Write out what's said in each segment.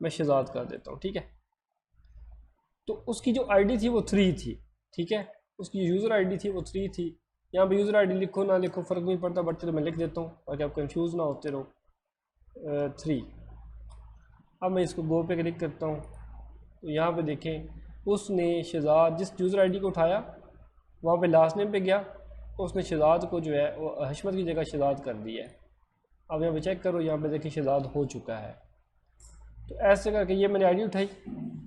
मैं शहजाद कर देता हूँ, ठीक है। तो उसकी जो आईडी थी वो 3 थी, ठीक है, उसकी यूज़र आईडी थी वो 3 थी। यहाँ पे यूज़र आईडी लिखो ना लिखो फ़र्क नहीं पड़ता, बट चलो मैं लिख देता हूँ ताकि आप कंफ्यूज ना होते रहो। 3। अब मैं इसको गो पे क्लिक करता हूँ तो यहाँ पे देखें उसने शहजाद जिस यूज़र आईडी को उठाया वहाँ पे लास्ट नेम पे गया, उसने शहजाद को जो है वो हशमत की जगह शहजाद कर दिया है। अब यहाँ पे चेक करो, यहाँ पे देखिए शहजाद हो चुका है। तो ऐसे करके ये मैंने आईडी उठाई,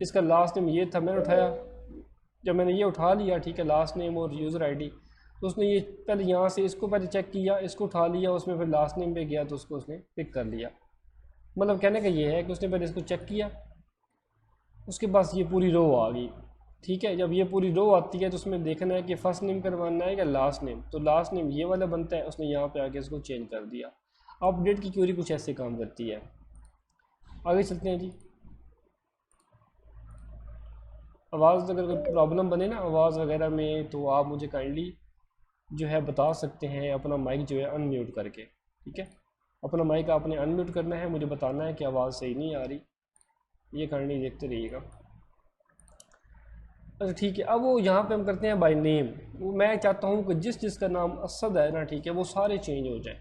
इसका लास्ट नेम ये था, मैंने उठाया। जब मैंने ये उठा लिया, ठीक है, लास्ट नेम और यूज़र आईडी, तो उसने ये पहले यहाँ से इसको पहले चेक किया, इसको उठा लिया, उसमें फिर लास्ट नेम पे गया तो उसको उसने पिक कर लिया। मतलब कहने का ये है कि उसने पहले इसको चेक किया, उसके पास ये पूरी रो आ गई, ठीक है। जब ये पूरी रो आती है तो उसमें देखना है कि फ़र्स्ट नेम करवाना है या लास्ट नेम, तो लास्ट नेम ये वाला बनता है, उसने यहाँ पे आके इसको चेंज कर दिया। अपडेट की क्वेरी कुछ ऐसे काम करती है। आगे चलते हैं जी। आवाज़ अगर कोई प्रॉब्लम बने ना आवाज़ वगैरह में तो आप मुझे काइंडली जो है बता सकते हैं, अपना माइक जो है अनम्यूट करके, ठीक है। अपना माइक आपने अनम्यूट करना है, मुझे बताना है कि आवाज़ सही नहीं आ रही, ये काइंडली देखते रहिएगा। अच्छा ठीक है, अब वो यहाँ पे हम करते हैं बाय नेम। वो मैं चाहता हूँ कि जिस जिसका नाम असद है ना, ठीक है, वो सारे चेंज हो जाए,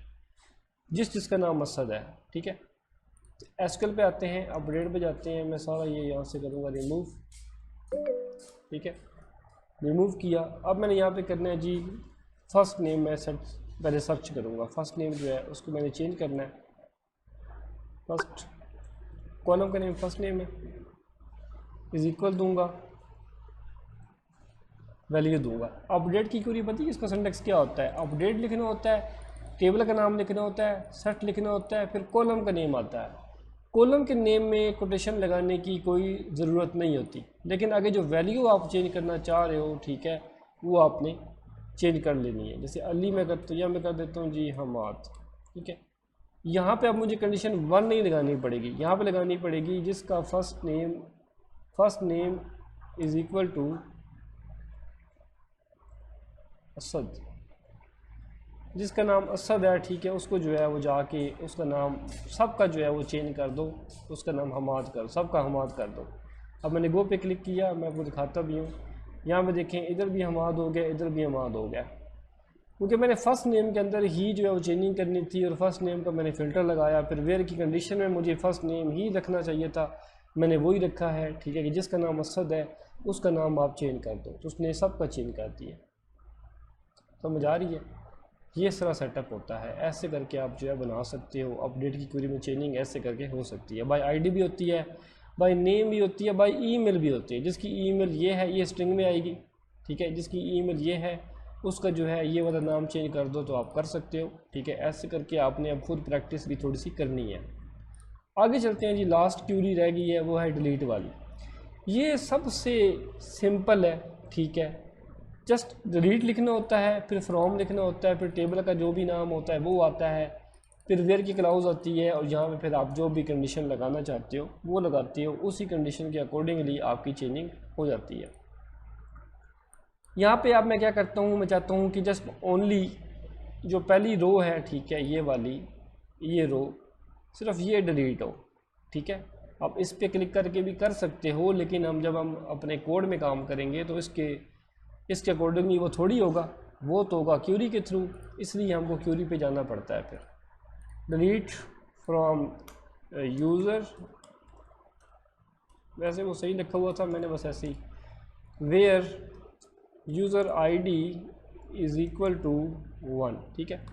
जिस जिसका नाम असद है, ठीक है। एसक्यूएल पे आते हैं, अपडेट पे जाते हैं, मैं सारा ये यहाँ से करूँगा रिमूव, ठीक है, रिमूव किया। अब मैंने यहाँ पे करना है जी फर्स्ट नेम, मैं पहले सर्च करूँगा, फर्स्ट नेम जो है उसको मैंने चेंज करना है। फर्स्ट कॉलम का नेम फर्स्ट नेम है, इज इक्वल दूंगा, वैल्यू दूंगा। अपडेट की क्वेरी पता है इसका सिंटेक्स क्या होता है? अपडेट लिखना होता है, टेबल का नाम लिखना होता है, सेट लिखना होता है, फिर कॉलम का नेम आता है। कॉलम के नेम में कोटेशन लगाने की कोई ज़रूरत नहीं होती, लेकिन आगे जो वैल्यू आप चेंज करना चाह रहे हो, ठीक है, वो आपने चेंज कर लेनी है। जैसे अली मैं करता हूँ या मैं कर देता हूँ जी हमाद, ठीक है। यहाँ पे अब मुझे कंडीशन 1 नहीं लगानी पड़ेगी, यहाँ पे लगानी पड़ेगी जिसका first name is equal to Asad, जिसका नाम असद है, ठीक है, उसको जो है वो जाके उसका नाम सबका जो है वो चेंज कर दो, उसका नाम हमाद कर, सबका हमाद कर दो। अब मैंने गो पे क्लिक किया, मैं आपको दिखाता भी हूँ। यहाँ पे देखें इधर भी हमाद हो गया, इधर भी हमाद हो गया, क्योंकि मैंने फ़र्स्ट नेम के अंदर ही जो है वो चेंजिंग करनी थी और फर्स्ट नेम का मैंने फ़िल्टर लगाया। फिर वेयर की कंडीशन में मुझे फ़र्स्ट नेम ही रखना चाहिए था, मैंने वही रखा है, ठीक है, कि जिसका नाम असद है उसका नाम आप चेंज कर दो, तो उसने सबका चेंज कर दिया। समझ आ रही है? ये सारा सेटअप होता है, ऐसे करके आप जो है बना सकते हो। अपडेट की क्वेरी में चेंजिंग ऐसे करके हो सकती है। बाय आईडी भी होती है, बाय नेम भी होती है, बाय ईमेल भी होती है। जिसकी ईमेल ये है ये स्ट्रिंग में आएगी, ठीक है, जिसकी ईमेल ये है उसका जो है ये वाला नाम चेंज कर दो तो आप कर सकते हो, ठीक है। ऐसे करके आपने अब खुद प्रैक्टिस भी थोड़ी सी करनी है। आगे चलते हैं जी, लास्ट क्वेरी रह गई है, वो है डिलीट वाली। ये सबसे सिंपल है, ठीक है, जस्ट डिलीट लिखना होता है, फिर फ्रॉम लिखना होता है, फिर टेबल का जो भी नाम होता है वो आता है, फिर वेयर की क्लाउज आती है और यहाँ पे फिर आप जो भी कंडीशन लगाना चाहते हो वो लगाते हो, उसी कंडीशन के अकॉर्डिंगली आपकी चेंजिंग हो जाती है। यहाँ पे अब मैं क्या करता हूँ, मैं चाहता हूँ कि जस्ट ओनली जो पहली रो है, ठीक है, ये वाली ये रो सिर्फ ये डिलीट हो, ठीक है। आप इस पर क्लिक करके भी कर सकते हो, लेकिन जब हम अपने कोड में काम करेंगे तो इसके अकॉर्डिंगली वो थोड़ी होगा, वो तो होगा क्यूरी के थ्रू, इसलिए हमको क्यूरी पे जाना पड़ता है। फिर डिलीट फ्रॉम यूज़र, वैसे वो सही लिखा हुआ था, मैंने बस ऐसे ही, where user ID is equal to 1, ठीक है।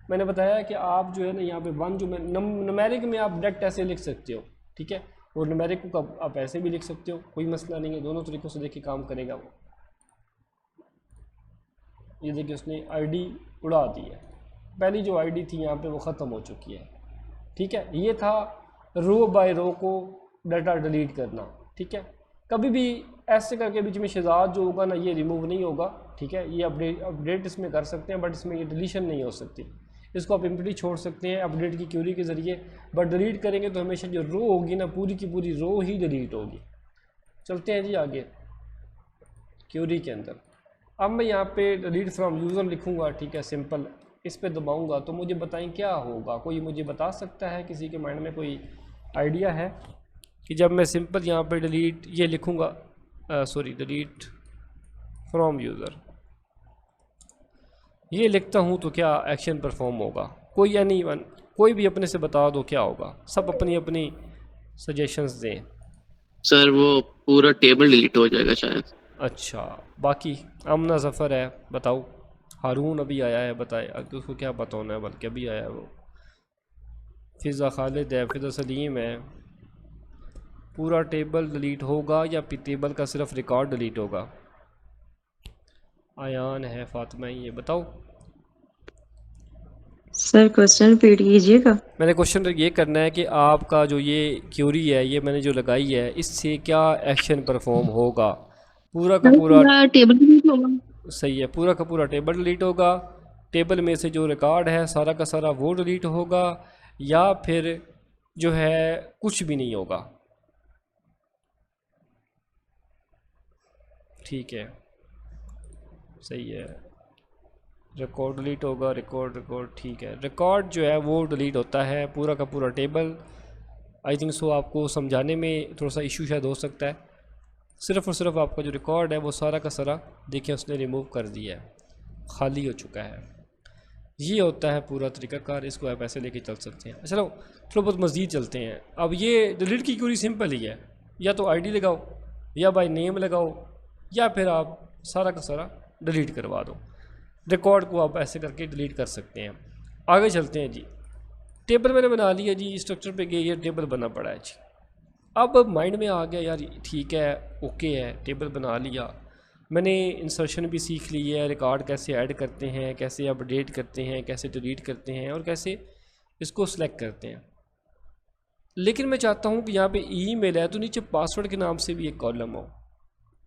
मैंने बताया कि आप जो है ना यहाँ पे 1 जो मैं न्यूमेरिक में आप डायरेक्ट ऐसे लिख सकते हो, ठीक है, और न्यूमेरिक को आप ऐसे भी लिख सकते हो, कोई मसला नहीं है, दोनों तरीक़ों से देखिए काम करेगा वो। ये देखिए उसने आईडी उड़ा दी है, पहली जो आईडी थी यहाँ पे वो ख़त्म हो चुकी है, ठीक है। ये था रो बाय रो को डाटा डिलीट करना, ठीक है। कभी भी ऐसे करके बीच में शहजाद जो होगा ना ये रिमूव नहीं होगा, ठीक है। ये अपडेट इसमें कर सकते हैं, बट इसमें ये डिलीशन नहीं हो सकती, इसको आप एम्प्टी छोड़ सकते हैं अपडेट की क्यूरी के ज़रिए, बट डिलीट करेंगे तो हमेशा जो रो होगी ना पूरी की पूरी रो ही डिलीट होगी। चलते हैं जी आगे क्यूरी के अंदर। अब मैं यहाँ पे डिलीट फ्रॉम यूज़र लिखूँगा, ठीक है, सिंपल, इस पे दबाऊँगा तो मुझे बताएं क्या होगा, कोई मुझे बता सकता है, किसी के माइंड में कोई आइडिया है? कि जब मैं सिंपल यहाँ पे डिलीट ये लिखूँगा, सॉरी डिलीट फ्रॉम यूज़र ये लिखता हूँ तो क्या एक्शन परफॉर्म होगा? कोई एनी वन, कोई भी अपने से बता दो क्या होगा, सब अपनी अपनी सजेशंस दें। सर वो पूरा टेबल डिलीट हो जाएगा शायद। अच्छा, बाकी आमना ज़फ़र है, बताओ। हारून अभी आया है, बताए अगर उसको क्या पता होना है, बल्कि अभी आया है वो। फ़िज़ा खालिद है, फ़िज़ा सलीम है। पूरा टेबल डिलीट होगा या टेबल का सिर्फ रिकॉर्ड डिलीट होगा? आयान है, फातिमा, ये बताओ। सर क्वेश्चन रिपीट कीजिएगा। मैंने क्वेश्चन ये करना है कि आपका जो ये क्यूरी है, ये मैंने जो लगाई है, इससे क्या एक्शन परफॉर्म होगा? पूरा का पूरा टेबल डिलीट होगा। सही है, पूरा का पूरा टेबल डिलीट होगा, टेबल में से जो रिकॉर्ड है सारा का सारा वो डिलीट होगा, या फिर जो है कुछ भी नहीं होगा? ठीक है, सही है। रिकॉर्ड डिलीट होगा, रिकॉर्ड ठीक है। रिकॉर्ड जो है वो डिलीट होता है, पूरा का पूरा टेबल। आई थिंक सो आपको समझाने में थोड़ा सा इशू शायद हो सकता है। सिर्फ़ और सिर्फ आपका जो रिकॉर्ड है वो सारा का सारा देखिए उसने रिमूव कर दिया है, खाली हो चुका है। ये होता है पूरा तरीक़ाकार, इसको आप ऐसे लेके चल सकते हैं। चलो थोड़ा बहुत मज़ीद चलते हैं। अब ये डिलीट की क्यूरी सिंपल ही है, या तो आईडी लगाओ या बाय नेम लगाओ, या फिर आप सारा का सारा डिलीट करवा दो। रिकॉर्ड को आप ऐसे करके डिलीट कर सकते हैं। आगे चलते हैं जी। टेबल मैंने बना लिया जी, स्ट्रक्चर पे गए, ये टेबल बना पड़ा है जी। अब माइंड में आ गया यार ठीक है, ओके है, टेबल बना लिया मैंने, इंसर्शन भी सीख ली है, रिकॉर्ड कैसे ऐड करते हैं, कैसे अपडेट करते हैं, कैसे डिलीट करते हैं और कैसे इसको सिलेक्ट करते हैं। लेकिन मैं चाहता हूँ कि यहाँ पे ईमेल है तो नीचे पासवर्ड के नाम से भी एक कॉलम हो,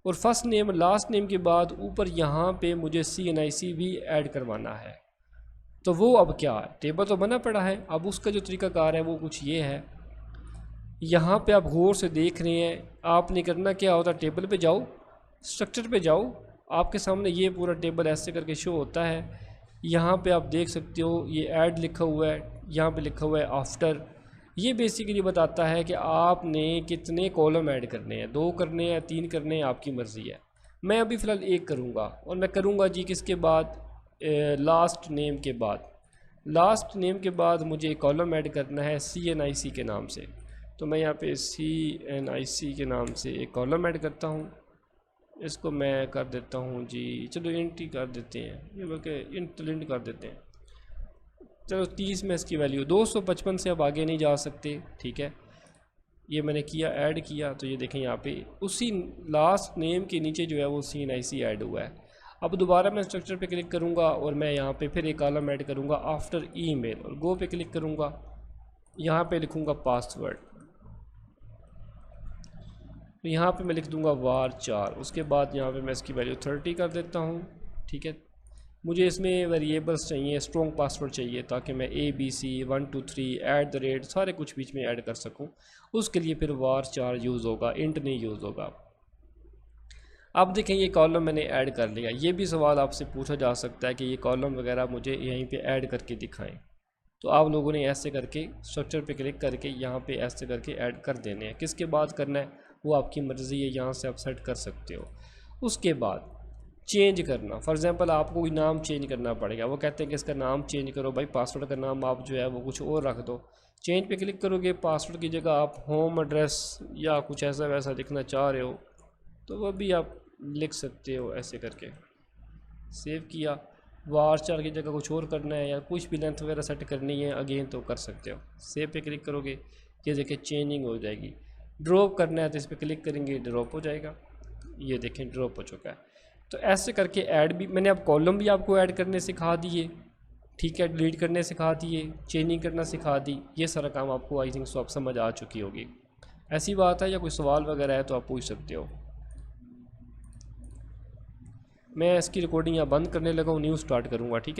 और फर्स्ट नेम लास्ट नेम के बाद ऊपर यहाँ पे मुझे CNIC भी ऐड करवाना है। तो वो अब क्या है, टेबल तो बना पड़ा है, अब उसका जो तरीक़ाकार है वो कुछ ये है। यहाँ पे आप गौर से देख रहे हैं, आपने करना क्या होता है, टेबल पे जाओ, स्ट्रक्चर पे जाओ, आपके सामने ये पूरा टेबल ऐसे करके शो होता है। यहाँ पे आप देख सकते हो ये ऐड लिखा हुआ है, यहाँ पे लिखा हुआ है आफ्टर। ये बेसिकली बताता है कि आपने कितने कॉलम ऐड करने हैं, 2 करने हैं, 3 करने हैं, आपकी मर्ज़ी है। मैं अभी फ़िलहाल 1 करूँगा, और मैं करूँगा जी किसके बाद, लास्ट नेम के बाद। लास्ट नेम के बाद मुझे एक कॉलम ऐड करना है CNIC के नाम से। तो मैं यहाँ पे CNIC के नाम से एक कॉलम ऐड करता हूँ। इसको मैं कर देता हूँ जी, चलो इंट ही कर देते हैं, ये बल्कि इंट कर देते हैं। चलो 30 में इसकी वैल्यू, 255 से अब आगे नहीं जा सकते, ठीक है। ये मैंने किया, ऐड किया, तो ये देखें यहाँ पे उसी लास्ट नेम के नीचे जो है वो CNIC ऐड हुआ है। अब दोबारा मैं स्ट्रक्चर पे क्लिक करूँगा और मैं यहाँ पे फिर एक कॉलम ऐड करूँगा आफ्टर ईमेल, और गो पे क्लिक करूँगा, यहाँ पे लिखूँगा पासवर्ड, तो यहाँ पे मैं लिख दूँगा var4। उसके बाद यहाँ पे मैं इसकी वैल्यू 30 कर देता हूँ, ठीक है। मुझे इसमें वेरिएबल्स चाहिए, स्ट्रॉन्ग पासवर्ड चाहिए, ताकि मैं ABC 1 2 3 @ सारे कुछ बीच में ऐड कर सकूँ। उसके लिए फिर var4 यूज़ होगा, इंट नहीं यूज़ होगा। अब देखें ये कॉलम मैंने ऐड कर लिया। ये भी सवाल आपसे पूछा जा सकता है कि ये कॉलम वगैरह मुझे यहीं पे ऐड करके दिखाएं, तो आप लोगों ने ऐसे करके स्ट्रक्चर पे क्लिक करके यहाँ पे ऐसे करके ऐड कर देने हैं। किसके बाद करना है वो आपकी मर्ज़ी है, यहाँ से आप सेट कर सकते हो। उसके बाद चेंज करना, फॉर एग्ज़ाम्पल आपको कोई नाम चेंज करना पड़ेगा, वो कहते हैं कि इसका नाम चेंज करो भाई, पासवर्ड का नाम आप जो है वो कुछ और रख दो। चेंज पे क्लिक करोगे, पासवर्ड की जगह आप होम एड्रेस या कुछ ऐसा वैसा लिखना चाह रहे हो तो वह भी आप लिख सकते हो ऐसे करके। सेव किया, var4 की जगह कुछ और करना है या कुछ भी लेंथ वगैरह सेट करनी है अगेन तो कर सकते हो। सेव पे क्लिक करोगे, ये देखिए चेंजिंग हो जाएगी। ड्रॉप करना है तो इस पर क्लिक करेंगे, ड्रॉप हो जाएगा, ये देखें ड्रॉप हो चुका है। तो ऐसे करके ऐड भी मैंने, अब कॉलम भी आपको ऐड करने सिखा दिए, ठीक है, डिलीट करने सिखा दिए, चेंजिंग करना सिखा दी। ये सारा काम आपको आई थिंक सो आप समझ आ चुकी होगी। ऐसी बात है या कोई सवाल वगैरह है तो आप पूछ सकते हो। मैं इसकी रिकॉर्डिंग यहाँ बंद करने लगा हूँ, न्यू स्टार्ट करूँगा, ठीक है।